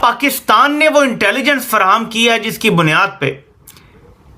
पाकिस्तान ने वो इंटेलिजेंस फराहम किया है जिसकी बुनियाद पे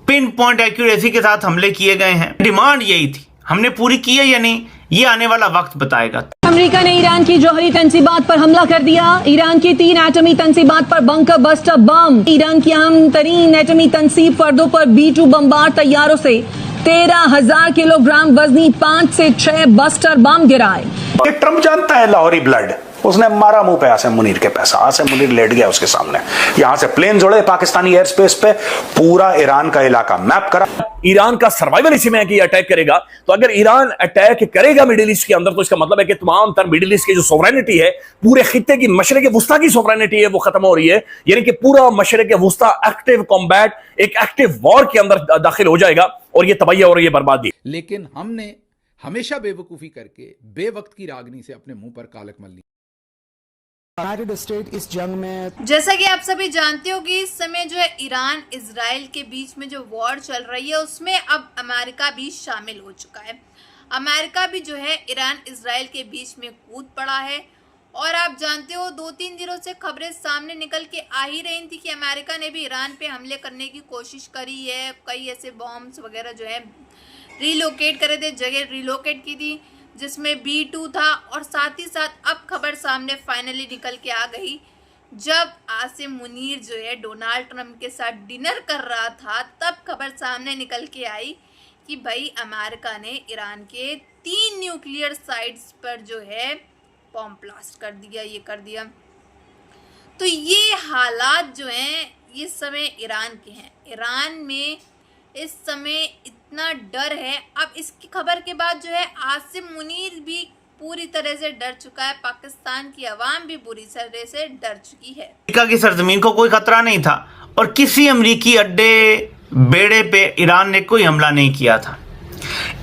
पिन पॉइंट एक्यूरेसी के साथ हमले किए गए हैं। डिमांड यही थी, हमने पूरी की है या नहीं, ये आने वाला वक्त बताएगा। अमेरिका ने ईरान की जौहरी तंसीबात पर हमला कर दिया। ईरान की 3 एटमी तंसीबात पर बंकर बस्टर बम। ईरान की अहम तरीन एटमी तंसीब फर्दों पर B-2 बमबार तैयारों से 13,000 किलोग्राम वजनी 5 से 6 बस्टर बम गिराए। ट्रंप जानता है लाहौरी ब्लड, उसने मारा मुंह पे आसिम मुनीर के पैसा। आसिम मुनीर लेट गया उसके सामने, यहां से प्लेन जोड़े पाकिस्तानी एयर स्पेस पे, पूरा ईरान का इलाका मैप करा। ईरान का सर्वाइवल इसी में है कि अटैक करेगा। तो अगर ईरान अटैक करेगा मिडिल ईस्ट के अंदर, तो इसका मतलब है कि तमाम तर मिडिल ईस्ट की जो सोवरेनिटी है, पूरे खित्ते की मशरिक वुस्ता की सोवरेनिटी है, वो खत्म हो रही है। यानी कि पूरा मशरिक वुस्ता एक्टिव कॉम्बैट, एक एक्टिव वॉर के अंदर दाखिल हो जाएगा और ये तबाही और ये बर्बादी। लेकिन हमने हमेशा बेवकूफी करके बेवक्त की रागनी से अपने मुंह पर कालक मल ली। यूनाइटेड स्टेट इस जंग में, जैसा कि आप सभी जानते हो कि इस समय जो है ईरान इजराइल के बीच में जो वॉर चल रही है उसमें अब अमेरिका भी शामिल हो चुका है। अमेरिका भी जो है ईरान इजराइल के बीच में कूद पड़ा है। और आप जानते हो 2-3 दिनों से खबरें सामने निकल के आ ही रही थी कि अमेरिका ने भी ईरान पे हमले करने की कोशिश करी है। कई ऐसे बॉम्ब्स वगैरह जो है रिलोकेट करे थे, जगह रिलोकेट की थी जिसमें B-2 था। और साथ ही साथ अब खबर सामने फाइनली निकल के आ गई, जब आसिम मुनीर जो है डोनाल्ड ट्रंप के साथ डिनर कर रहा था, तब खबर सामने निकल के आई कि भाई अमेरिका ने ईरान के 3 न्यूक्लियर साइट्स पर जो है बॉम्ब ब्लास्ट कर दिया, ये कर दिया। तो ये हालात जो हैं ये समय ईरान के हैं। ईरान में इस समय इतना डर है। अब इसकी खबर के बाद जो है आसिम मुनीर भी पूरी तरह से डर चुका है, पाकिस्तान की आवाम भी बुरी तरह से डर चुकी है। अमेरिका की सरजमीन को कोई खतरा नहीं था और किसी अमरीकी अड्डे बेड़े पे ईरान ने कोई हमला नहीं किया था,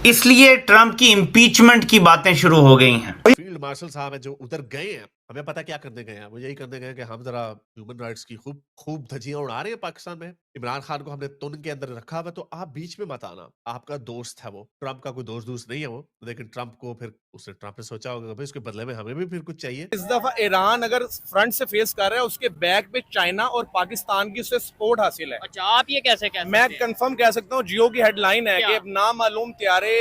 इसलिए ट्रंप की इम्पीचमेंट की बातें शुरू हो गई हैं। फील्ड मार्शल साहब है जो उधर गए हैं, हमें पता क्या करने गए हैं, वो यही करने गए कि हम जरा ह्यूमन राइट्स की खूब धज्जियां उड़ा रहे हैं पाकिस्तान में। इमरान खान को हमने तुन के अंदर रखा हुआ, तो आप बीच में मत आना। आपका दोस्त है वो, ट्रंप का कोई दोस्त नहीं है वो, लेकिन ट्रंप को फिर ट्रंप ने सोचा होगा भाई इसके बदले में हमें भी फिर कुछ चाहिए। इस दफा ईरान अगर फ्रंट से फेस कर रहा है, उसके बैक पे चाइना और पाकिस्तान की उससे सपोर्ट हासिल है। अच्छा, आप ये कैसे कह सकते हैं? मैं कंफर्म कह सकता हूँ, जियो की हेडलाइन है कि नामालूम त्यारे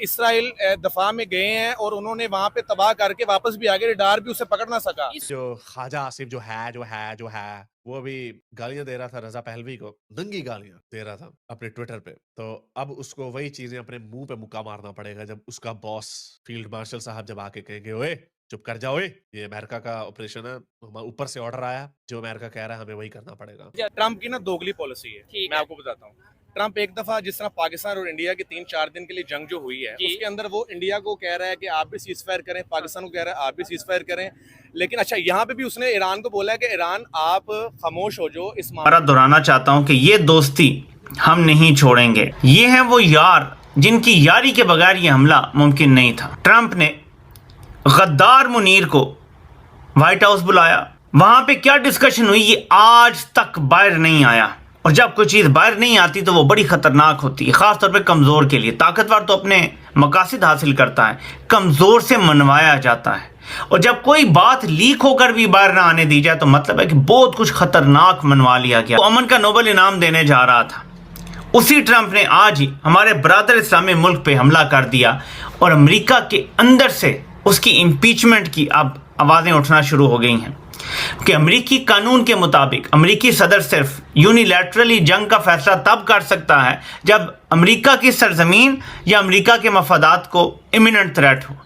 इसराइल दफा में गए हैं और उन्होंने वहां पे तबाह करके वापस भी आगे, रडार भी उसे पकड़ ना सका। जो ख्वाजा आसिफ जो है वो भी गालियां दे रहा था रजा पहलवी को, नंगी गालियां दे रहा था अपने ट्विटर पे। तो अब उसको वही चीजें अपने मुंह पे मुक्का मारना पड़ेगा जब उसका बॉस फील्ड मार्शल साहब जब आके कहेंगे ओए चुप कर जाओ, ये अमेरिका का ऑपरेशन है, ऊपर से ऑर्डर आया, जो अमेरिका कह रहा है हमें वही करना पड़ेगा। ट्रंप की ना दोगली पॉलिसी है, मैं आपको बताता हूँ। ट्रंप एक दफा जिस तरह पाकिस्तान और इंडिया की 3-4 दिन के लिए जंग जो हुई है, उसके अंदर वो इंडिया को कह रहा है कि आप भी सीज फायर करें, पाकिस्तान को कह रहा है आप भी सीज फायर करें। लेकिन अच्छा, यहाँ पे भी उसने ईरान को बोला है कि ईरान आप खामोश हो जो इस मामला दोहराना चाहता हूँ कि ये दोस्ती हम नहीं छोड़ेंगे। ये है वो यार जिनकी यारी के बगैर ये हमला मुमकिन नहीं था। ट्रंप ने गद्दार मुनीर को व्हाइट हाउस बुलाया, वहां पे क्या डिस्कशन हुई ये आज तक बाहर नहीं आया। और जब कोई चीज़ बाहर नहीं आती तो वो बड़ी ख़तरनाक होती है, ख़ासतौर पे कमज़ोर के लिए। ताकतवर तो अपने मकासद हासिल करता है, कमज़ोर से मनवाया जाता है। और जब कोई बात लीक होकर भी बाहर ना आने दी जाए तो मतलब है कि बहुत कुछ ख़तरनाक मनवा लिया गया। तो अमन का नोबल इनाम देने जा रहा था, उसी ट्रंप ने आज ही हमारे बरादर इस्लामी मुल्क पे हमला कर दिया और अमेरिका के अंदर से उसकी इम्पीचमेंट की अब आवाज़ें उठना शुरू हो गई हैं कि अमेरिकी कानून के मुताबिक अमेरिकी सदर सिर्फ यूनिलैटरली जंग का फैसला तब कर सकता है जब अमेरिका की सरजमीन या अमेरिका के मफादात को इमिनेंट थ्रेट हो।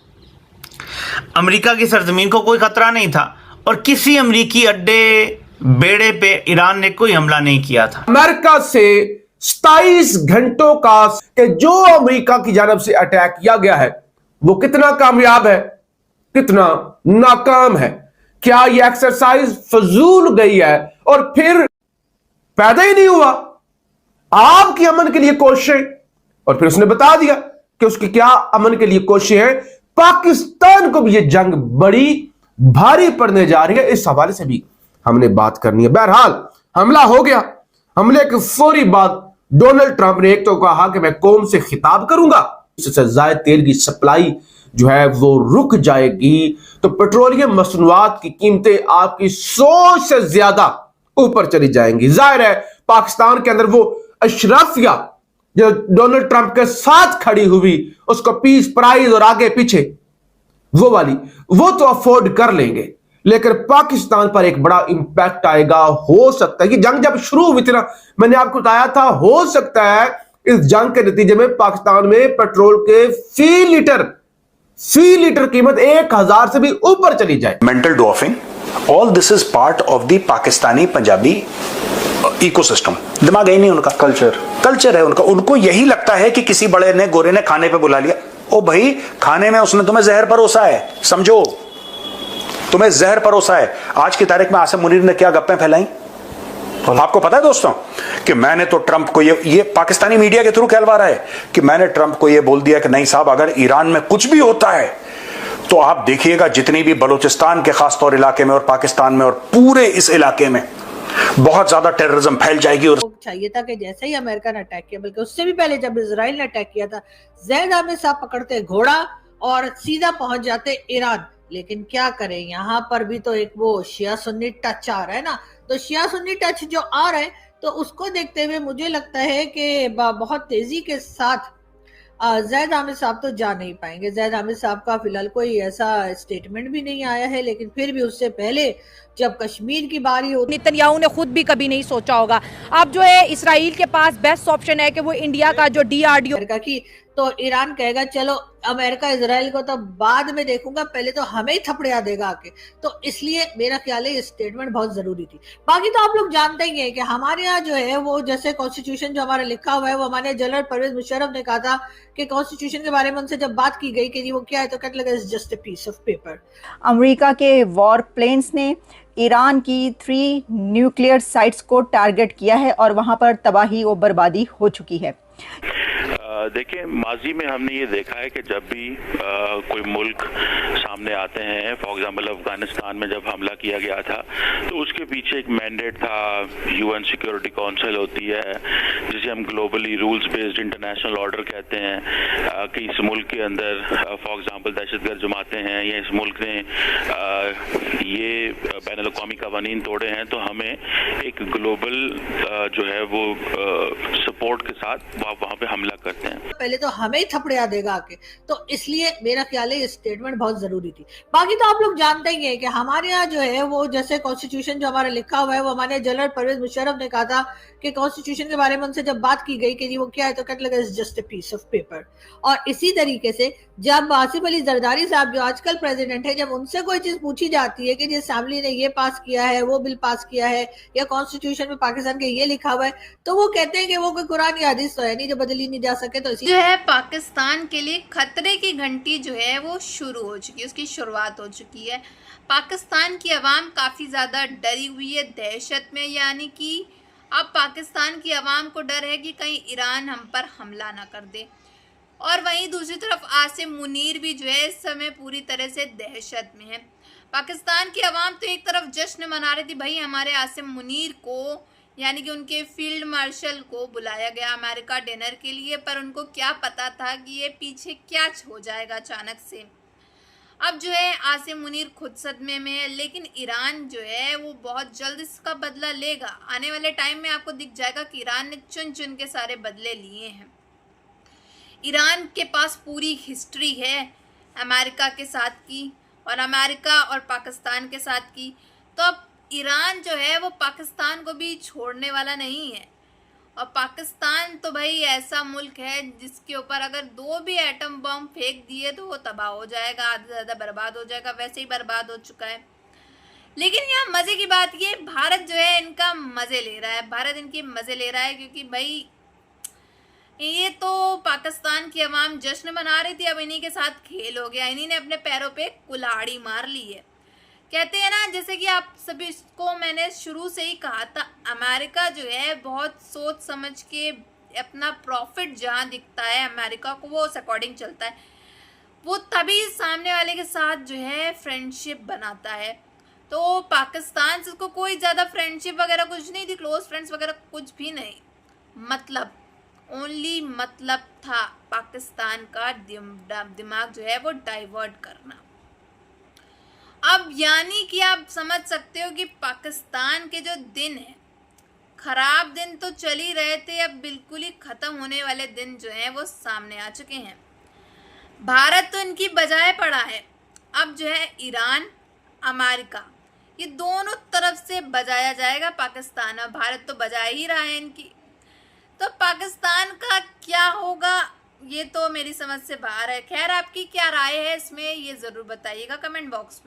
अमेरिका की सरजमीन को कोई खतरा नहीं था और किसी अमेरिकी अड्डे बेड़े पे ईरान ने कोई हमला नहीं किया था। अमेरिका से 27 घंटों का कि जो अमेरिका की जानब से अटैक किया गया है वो कितना कामयाब है, कितना नाकाम है। क्या यह एक्सरसाइज फजूल गई है और फिर पैदा ही नहीं हुआ आपकी अमन के लिए कोशिशें? और फिर उसने बता दिया कि उसकी क्या अमन के लिए कोशिशें हैं। पाकिस्तान को भी यह जंग बड़ी भारी पड़ने जा रही है, इस हवाले से भी हमने बात करनी है। बहरहाल हमला हो गया, हमले के फौरी बाद डोनाल्ड ट्रंप ने एक तो कहा कि मैं कौम से खिताब करूंगा, इससे जायद तेल की सप्लाई जो है वो रुक जाएगी तो पेट्रोलियम मसनूआत की कीमतें आपकी सोच से ज्यादा ऊपर चली जाएंगी। जाहिर है पाकिस्तान के अंदर वो अशराफिया जो डोनाल्ड ट्रंप के साथ खड़ी हुई, उसको पीस प्राइस और आगे पीछे वो वाली, वो तो अफोर्ड कर लेंगे, लेकिन पाकिस्तान पर एक बड़ा इंपैक्ट आएगा। हो सकता है कि जंग जब शुरू हुई थी ना, मैंने आपको बताया था, हो सकता है इस जंग के नतीजे में पाकिस्तान में पेट्रोल के फी लीटर कीमत 1000 से भी ऊपर चली जाए। Mental doffing, all this is part of the Pakistani Punjabi ecosystem. दिमाग ही नहीं उनका, कल्चर है उनका। उनको यही लगता है कि किसी बड़े ने, गोरे ने खाने पे बुला लिया। ओ भाई, खाने में उसने तुम्हें जहर परोसा है, समझो, तुम्हें जहर परोसा है। आज की तारीख में आसिम मुनीर ने क्या गप्पें फैलाई आपको पता है दोस्तों, कि मैंने तो ट्रंप को ये पाकिस्तानी मीडिया के थ्रू कहलवा रहा है कि मैंने ट्रंप को ये बोल दिया कि नहीं साहब, अगर ईरान में कुछ भी होता है तो आप देखिएगा जितनी भी बलूचिस्तान के खासतौर इलाके में और पाकिस्तान में और पूरे इस इलाके में बहुत ज्यादा टेररिज्म फैल जाएगी। और चाहिए था कि जैसे ही अमेरिका ने अटैक किया, बल्कि उससे भी पहले जब इजराइल ने अटैक किया था, ज़ैद आमिर साहब पकड़ते घोड़ा और सीधा पहुंच जाते ईरान। लेकिन क्या करें, यहाँ पर भी तो एक वो शिया सुन्नी टच आ रहा है ना, तो शिया सुन्नी टच जो आ रहा है, तो उसको देखते हुए मुझे लगता है कि बहुत तेजी के साथ ज़ैद आमिर साहब तो जा नहीं पाएंगे। ज़ैद आमिर साहब का फिलहाल कोई ऐसा स्टेटमेंट भी नहीं आया है, लेकिन फिर भी उससे पहले जब कश्मीर की बारी होती, नेतन्याहू ने खुद भी कभी नहीं सोचा होगा। अब जो है इसराइल के पास बेस्ट ऑप्शन है कि वो इंडिया का जो DRDO की, तो ईरान कहेगा चलो अमेरिका इजराइल को तो बाद में देखूंगा, पहले तो हमें ही थपड़िया देगा आके। तो इसलिए मेरा ख्याल है ये स्टेटमेंट बहुत जरूरी थी। बाकी तो आप लोग जानते ही हैं कि हमारे यहाँ जो है वो जैसे कॉन्स्टिट्यूशन जो हमारा लिखा हुआ है, वो हमारे जनरल परवेज मुशर्रफ ने कहा था कि कॉन्स्टिट्यूशन के बारे में उनसे जब बात की गई कि वो क्या है, तो कहने लगा it's just a piece of paper. America के वॉर प्लेन्स ने ईरान की 3 न्यूक्लियर साइट्स को टारगेट किया है और वहां पर तबाही और बर्बादी हो चुकी है। देखिए, माजी में हमने ये देखा है कि जब भी कोई मुल्क सामने आते हैं, फॉर एग्जांपल अफगानिस्तान में जब हमला किया गया था, तो उसके पीछे एक मैंडेट था, UN सिक्योरिटी काउंसिल होती है, जिसे हम globally rules based international order कहते हैं, कि इस मुल्क के अंदर फॉर एग्जांपल दहशतगर्द जमाते हैं या इस मुल्क ने ये बैनुल अक़वामी कवानीन तोड़े हैं, तो हमें एक ग्लोबल जो है वो सपोर्ट के साथ वहाँ पे हमला करते हैं। पहले तो हमें ही थपड़िया देगा आके। तो इसलिए मेरा ख्याल है ये स्टेटमेंट बहुत जरूरी थी। बाकी तो आप लोग जानते ही हैं कि हमारे यहाँ जो है वो जैसे कॉन्स्टिट्यूशन जो हमारा लिखा हुआ है, वो हमारे जनरल परवेज मुशर्रफ ने कहा था कि कॉन्स्टिट्यूशन के बारे में उनसे जब बात की गई कि वो क्या है, तो कहने लगा it's just a piece of paper. और इसी तरीके से जब आसिफ अली जरदारी साहब जो आजकल प्रेसिडेंट है, जब उनसे कोई चीज पूछी जाती है कि जी असेंबली ने ये पास किया है, वो बिल पास किया है, या कॉन्स्टिट्यूशन में पाकिस्तान के ये लिखा हुआ है, तो वो कहते हैं कि वो कोई कुरान या हदीस तो है नहीं जो बदली नहीं जा सके। तो इसी जो है पाकिस्तान के लिए खतरे की घंटी जो है वो शुरू हो चुकी है, उसकी शुरुआत हो चुकी है। पाकिस्तान की आवाम काफ़ी ज़्यादा डरी हुई है, दहशत में, यानी कि अब पाकिस्तान की आवाम को डर है कि कहीं ईरान हम पर हमला ना कर दे। और वहीं दूसरी तरफ आसिम मुनीर भी जो है इस समय पूरी तरह से दहशत में है। पाकिस्तान की आवाम तो एक तरफ जश्न मना रही थी, भाई हमारे आसिम मुनीर को यानी कि उनके फील्ड मार्शल को बुलाया गया अमेरिका डिनर के लिए, पर उनको क्या पता था कि ये पीछे क्या हो जाएगा अचानक से। अब जो है आसिम मुनीर खुद सदमे में है, लेकिन ईरान जो है वो बहुत जल्द इसका बदला लेगा। आने वाले टाइम में आपको दिख जाएगा कि ईरान ने चुन चुन के सारे बदले लिए हैं। ईरान के पास पूरी हिस्ट्री है अमेरिका के साथ की और अमेरिका और पाकिस्तान के साथ की, तो अब ईरान जो है वो पाकिस्तान को भी छोड़ने वाला नहीं है। और पाकिस्तान तो भाई ऐसा मुल्क है जिसके ऊपर अगर 2 भी एटम बम फेंक दिए तो वो तबाह हो जाएगा, आधा से ज़्यादा बर्बाद हो जाएगा, वैसे ही बर्बाद हो चुका है। लेकिन यहाँ मज़े की बात ये, भारत जो है इनका मज़े ले रहा है, भारत इनकी मज़े ले रहा है, क्योंकि भाई ये तो पाकिस्तान की आवाम जश्न मना रही थी, अब इन्हीं के साथ खेल हो गया, इन्हीं ने अपने पैरों पे कुल्हाड़ी मार ली है। कहते हैं ना, जैसे कि आप सभी को मैंने शुरू से ही कहा था, अमेरिका जो है बहुत सोच समझ के अपना प्रॉफिट जहाँ दिखता है अमेरिका को वो उस अकॉर्डिंग चलता है। वो तभी सामने वाले के साथ जो है फ्रेंडशिप बनाता है। तो पाकिस्तान से उसको कोई ज़्यादा फ्रेंडशिप वगैरह कुछ नहीं थी, क्लोज फ्रेंड्स वगैरह कुछ भी नहीं, मतलब ओनली मतलब था पाकिस्तान का दिमाग जो है वो डाइवर्ट करना। अब यानी कि आप समझ सकते हो कि पाकिस्तान के जो दिन है, खराब दिन तो चल ही रहे थे, अब बिल्कुल ही खत्म होने वाले दिन जो हैं वो सामने आ चुके हैं। भारत तो इनकी बजाय पड़ा है, अब जो है ईरान, अमेरिका, ये दोनों तरफ से बजाया जाएगा पाकिस्तान, और भारत तो बजा ही रहा है इनकी। तो पाकिस्तान का क्या होगा ये तो मेरी समझ से बाहर है। खैर, आपकी क्या राय है इसमें ये ज़रूर बताइएगा कमेंट बॉक्स में।